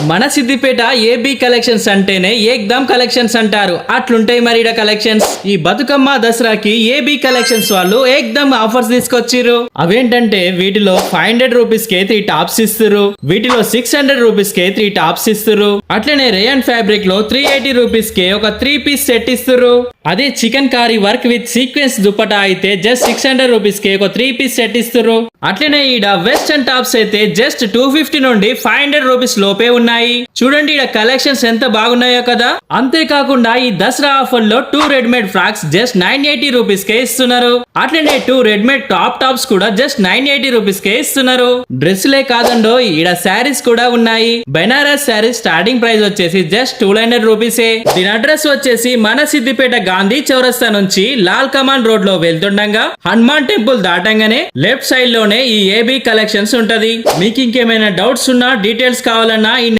మన Siddipet AB collections అంటేనే ఏక్దమ్ collections అంటారు. అట్లుంటాయి మరి ఈడ కలెక్షన్స్. ఈ బతుకమ్మ దసరాకి ఏబీ కలెక్షన్స్ వాళ్ళు ఏక్దమ్ ఆఫర్స్ తీసుకొచ్చిర్రు. అవేంటంటే వీటిలో 500 రూపీస్ కే 3 టాప్స్ ఇస్తురు. వీటిలో 600 రూపీస్ కే 3 టాప్స్ ఇస్తురు. అట్లనే రేయన్ ఫ్యాబ్రిక్ లో 380 రూపీస్ కే ఒక 3 పీస్ సెట్ ఇస్తురు. అదే chikankari work with sequence dupatta అయితే జస్ట్ 600 రూపీస్ కే ఒక 3 పీస్ సెట్ ఇస్తురు. అట్లనే ఈడ వెస్టర్న్ టాప్స్ అయితే జస్ట్ 250 నుండి 500 రూపీస్ లోపే ఉన్నాయి. చూడండి ఈడ కలెక్షన్స్ ఎంత బాగున్నాయో కదా. అంతేకాకుండా ఈ దసరా ఆఫర్ లో 2 రెడీమేడ్ ఫ్రాక్స్ జస్ట్ 980 రూపీస్ కే ఇస్తున్నారు. అట్లనే 2 రెడీమేడ్ టాప్స్ కూడా జస్ట్ 980 రూపీస్ కే ఇస్తున్నారు. డ్రెస్సులే కాదండో ఈడ శారీస్ కూడా ఉన్నాయి. బెనారస్ శారీస్ స్టార్టింగ్ ప్రైస్ వచ్చేసి జస్ట్ 200 రూపీసే. దీని అడ్రస్ వచ్చేసి మన సిద్దిపేట గాంధీ చౌరస్తా నుంచి లాల్ కమాన్ రోడ్ లో వెళ్తుండగా హనుమాన్ టెంపుల్ దాటంగానే లెఫ్ట్ సైడ్ లోనే ఈ ఏబీ కలెక్షన్స్ ఉంటది. మీకు ఇంకేమైనా డౌట్స్ ఉన్నా డీటెయిల్స్ కావాలన్నా